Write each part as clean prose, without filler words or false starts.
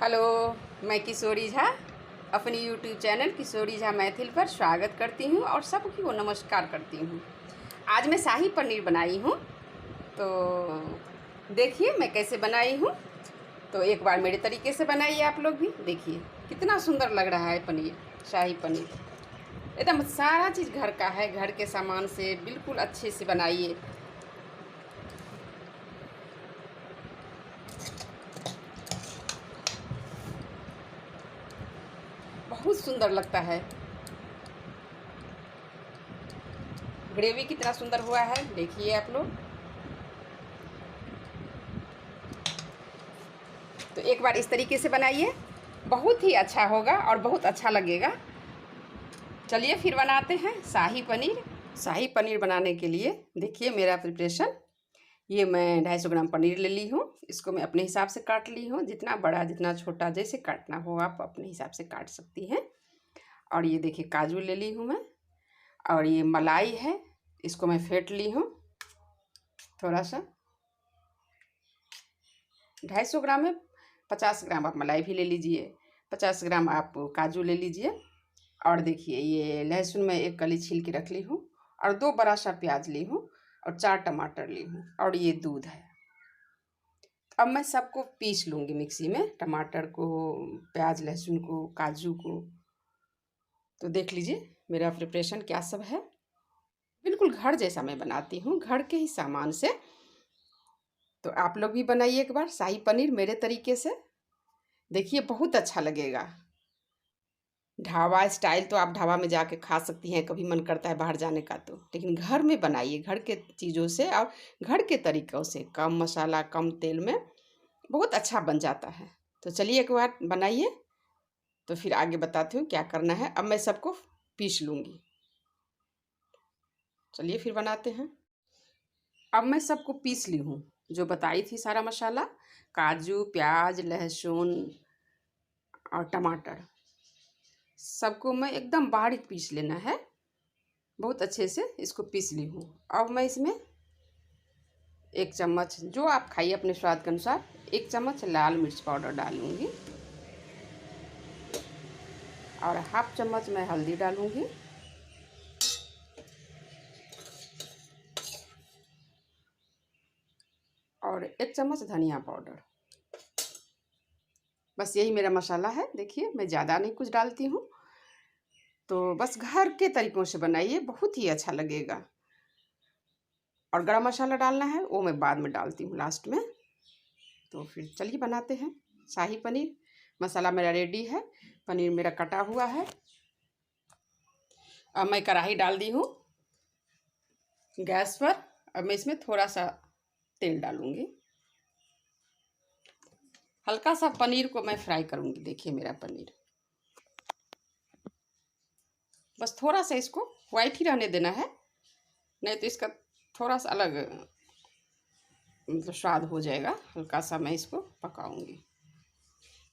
Hello, मैं किशोरी झा अपनी YouTube channel किशोरी झा मैथिल पर स्वागत करती हूँ और सबकी को नमस्कार करती हूँ। आज मैं शाही पनीर बनाई हूँ, तो देखिए मैं कैसे बनाई हूँ। तो एक बार मेरे तरीके से बनाइए आप लोग भी, देखिए कितना सुंदर लग रहा है पनीर, शाही पनीर। एकदम सारा चीज़ घर का है, घर के सामान से बिल्कुल अच्छे से बनाइए। बहुत सुंदर लगता है। ग्रेवी कितना सुंदर हुआ है देखिए आप लोग। तो एक बार इस तरीके से बनाइए, बहुत ही अच्छा होगा और बहुत अच्छा लगेगा। चलिए फिर बनाते हैं शाही पनीर। शाही पनीर बनाने के लिए देखिए मेरा प्रिपरेशन। ये मैं 250 ग्राम पनीर ले ली हूँ। इसको मैं अपने हिसाब से काट ली हूँ, जितना बड़ा जितना छोटा जैसे काटना हो आप अपने हिसाब से काट सकती हैं। और ये देखिए काजू ले ली हूँ मैं, और ये मलाई है, इसको मैं फेंट ली हूँ थोड़ा सा। 250 ग्राम में 50 ग्राम आप मलाई भी ले लीजिए, 50 ग्राम आप काजू ले लीजिए। और देखिए ये लहसुन में एक कली छील के रख ली हूँ, और 2 बड़ा सा प्याज ली हूँ, और 4 टमाटर ली हूँ, और ये दूध है। अब मैं सबको पीस लूँगी मिक्सी में, टमाटर को, प्याज, लहसुन को, काजू को। तो देख लीजिए मेरा प्रिपरेशन क्या सब है। बिल्कुल घर जैसा मैं बनाती हूँ, घर के ही सामान से। तो आप लोग भी बनाइए एक बार शाही पनीर मेरे तरीके से, देखिए बहुत अच्छा लगेगा। ढाबा स्टाइल तो आप ढाबा में जाके खा सकती हैं, कभी मन करता है बाहर जाने का तो, लेकिन घर में बनाइए घर के चीज़ों से और घर के तरीक़ों से, कम मसाला कम तेल में बहुत अच्छा बन जाता है। तो चलिए एक बार बनाइए, तो फिर आगे बताती हूँ क्या करना है। अब मैं सबको पीस लूँगी, चलिए फिर बनाते हैं। अब मैं सबको पीस ली हूँ, जो बताई थी सारा मसाला, काजू, प्याज, लहसुन और टमाटर, सबको मैं एकदम बारीक पीस लेना है। बहुत अच्छे से इसको पीस ली हूँ। अब मैं इसमें 1 चम्मच, जो आप खाइए अपने स्वाद के अनुसार, 1 चम्मच लाल मिर्च पाउडर डालूँगी, और हाफ चम्मच मैं हल्दी डालूँगी, और 1 चम्मच धनिया पाउडर। बस यही मेरा मसाला है। देखिए मैं ज़्यादा नहीं कुछ डालती हूँ। तो बस घर के तरीक़ों से बनाइए, बहुत ही अच्छा लगेगा। और गरम मसाला डालना है वो मैं बाद में डालती हूँ लास्ट में। तो फिर चलिए बनाते हैं शाही पनीर। मसाला मेरा रेडी है, पनीर मेरा कटा हुआ है। अब मैं कढ़ाई डाल दी हूँ गैस पर। अब मैं इसमें थोड़ा सा तेल डालूँगी, हल्का सा पनीर को मैं फ्राई करूँगी। देखिए मेरा पनीर, बस थोड़ा सा इसको वाइट ही रहने देना है, नहीं तो इसका थोड़ा सा अलग मतलब स्वाद हो जाएगा। हल्का सा मैं इसको पकाऊंगी।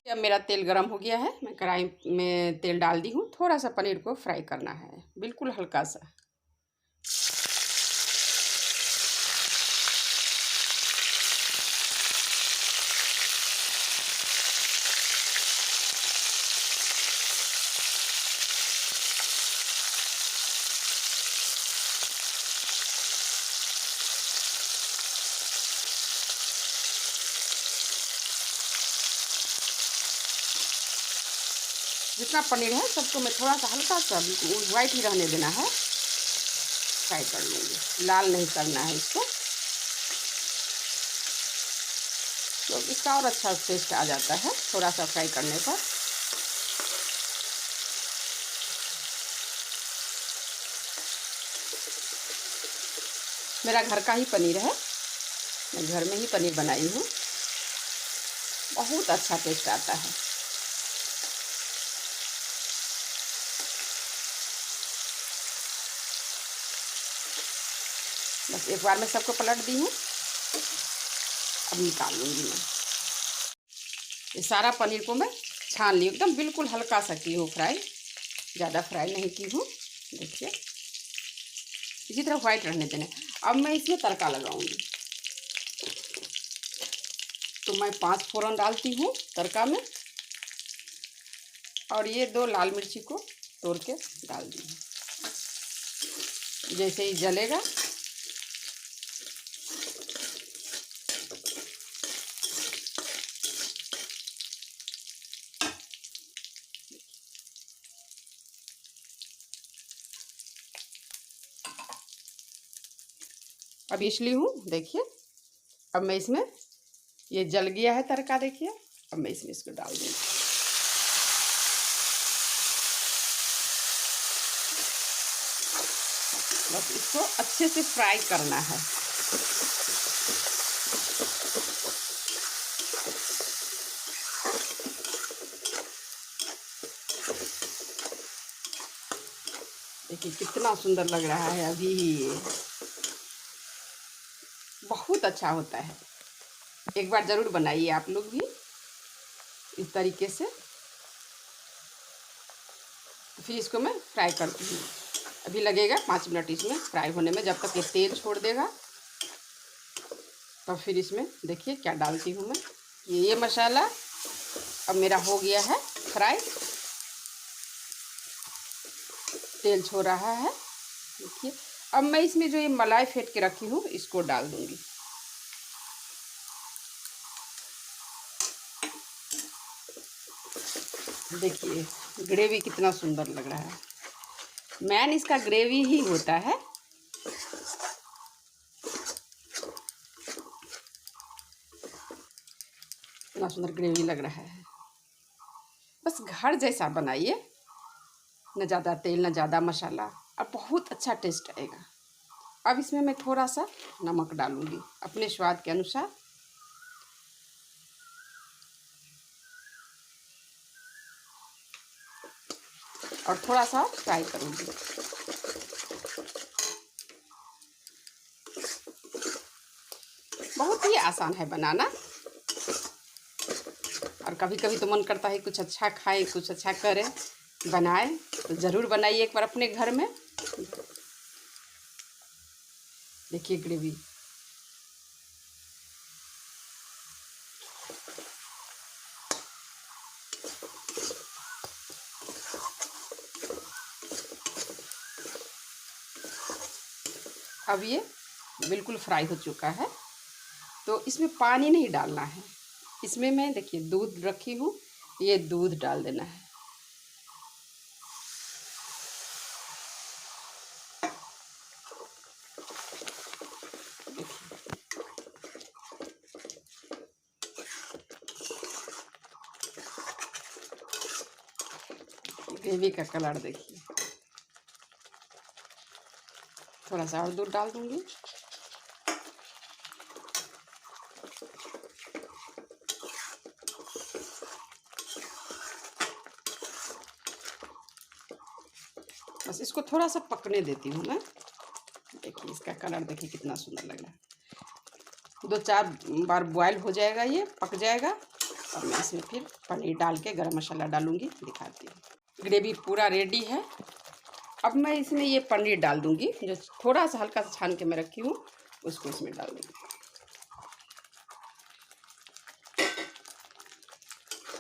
अब मेरा तेल गरम हो गया है, मैं कढ़ाई में तेल डाल दी हूँ। थोड़ा सा पनीर को फ्राई करना है, बिल्कुल हल्का सा। जितना पनीर है सबको मैं थोड़ा सा हल्का सा बिल्कुल वाइट ही रहने देना है, फ्राई कर लूँगी, लाल नहीं करना है इसको। तो इसका और अच्छा टेस्ट आ जाता है थोड़ा सा फ्राई करने पर। मेरा घर का ही पनीर है, मैं घर में ही पनीर बनाई हूँ, बहुत अच्छा टेस्ट आता है। बस एक बार मैं सबको पलट दी हूँ, अब निकाल लूँगी मैं। ये सारा पनीर को मैं छान ली, एकदम बिल्कुल हल्का सा की हूँ फ्राई, ज़्यादा फ्राई नहीं की हूँ। देखिए इसी तरह वाइट रहने देना। अब मैं इसमें तड़का लगाऊंगी। तो मैं 5 फोरन डालती हूँ तड़का में। और ये 2 लाल मिर्ची को तोड़ के डाल दी। जैसे ही जलेगा अब इसलिए हूँ, देखिए अब मैं इसमें, ये जल गया है तड़का, देखिए अब मैं इसमें इसको डाल दूँगी। बस इसको अच्छे से फ्राई करना है। देखिए कितना सुंदर लग रहा है अभी, बहुत अच्छा होता है। एक बार ज़रूर बनाइए आप लोग भी इस तरीके से। फिर इसको मैं फ्राई करती हूँ। अभी लगेगा 5 मिनट इसमें फ्राई होने में, जब तक ये तेल छोड़ देगा। तो फिर इसमें देखिए क्या डालती हूँ मैं, ये मसाला अब मेरा हो गया है फ्राई, तेल छोड़ रहा है। देखिए अब मैं इसमें जो ये मलाई फेंट के रखी हूँ इसको डाल दूँगी। देखिए ग्रेवी कितना सुंदर लग रहा है। मैन इसका ग्रेवी ही होता है। इतना सुंदर ग्रेवी लग रहा है। बस घर जैसा बनाइए, न ज़्यादा तेल न ज़्यादा मसाला, और बहुत अच्छा टेस्ट आएगा। अब इसमें मैं थोड़ा सा नमक डालूँगी अपने स्वाद के अनुसार। और थोड़ा सा फ्राई करूँगी। बहुत ही आसान है बनाना, और कभी कभी तो मन करता है कुछ अच्छा खाएं, कुछ अच्छा करें, बनाएं, तो ज़रूर बनाइए एक बार अपने घर में। देखिए ग्रेवी अब ये बिल्कुल फ्राई हो चुका है। तो इसमें पानी नहीं डालना है। इसमें मैं देखिए दूध रखी हूँ, ये दूध डाल देना है। ग्रेवी का कलर देखिए। थोड़ा सा और दूध डाल दूँगी। बस इसको थोड़ा सा पकने देती हूँ मैं। देखिए इसका कलर देखिए कितना सुंदर लग रहा है। 2-4 बार बॉयल हो जाएगा, ये पक जाएगा। और मैं इसमें फिर पनीर डाल के गरम मसाला डालूँगी, दिखाती हूँ। ग्रेवी पूरा रेडी है। अब मैं इसमें ये पनीर डाल दूँगी, जो थोड़ा सा हल्का सा छान के मैं रखी हूँ उसको इसमें डाल दूँगी।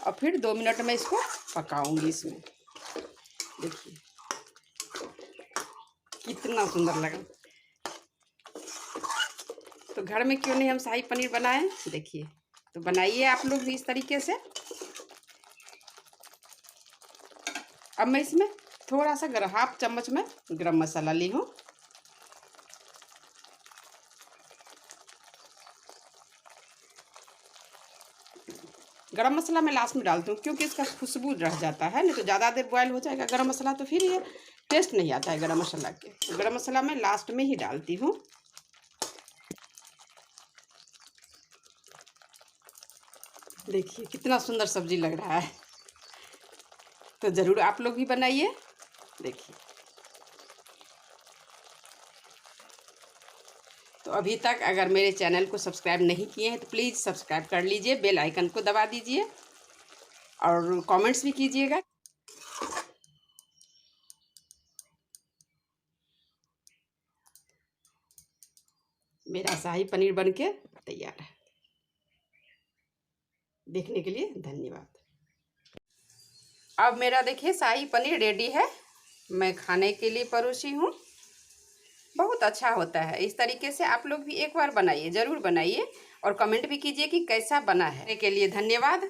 और फिर 2 मिनट में इसको पकाऊंगी इसमें। देखिए कितना सुंदर लगा। तो घर में क्यों नहीं हम शाही पनीर बनाएं। देखिए तो बनाइए आप लोग भी इस तरीके से। अब मैं इसमें थोड़ा सा हाफ चम्मच में गरम मसाला ली हूँ। गरम मसाला मैं लास्ट में डालती हूँ, क्योंकि इसका खुशबू रह जाता है, नहीं तो ज़्यादा देर बॉयल हो जाएगा गरम मसाला, तो फिर ये टेस्ट नहीं आता है गरम मसाला के। तो गरम मसाला मैं लास्ट में ही डालती हूँ। देखिए कितना सुंदर सब्जी लग रहा है। तो ज़रूर आप लोग भी बनाइए। देखिए तो अभी तक अगर मेरे चैनल को सब्सक्राइब नहीं किए हैं तो प्लीज़ सब्सक्राइब कर लीजिए, बेल आइकन को दबा दीजिए और कमेंट्स भी कीजिएगा। मेरा शाही पनीर बनके तैयार है। देखने के लिए धन्यवाद। अब मेरा देखिए शाही पनीर रेडी है, मैं खाने के लिए परोसी हूँ। बहुत अच्छा होता है। इस तरीके से आप लोग भी एक बार बनाइए, ज़रूर बनाइए और कमेंट भी कीजिए कि कैसा बना है। के लिए धन्यवाद।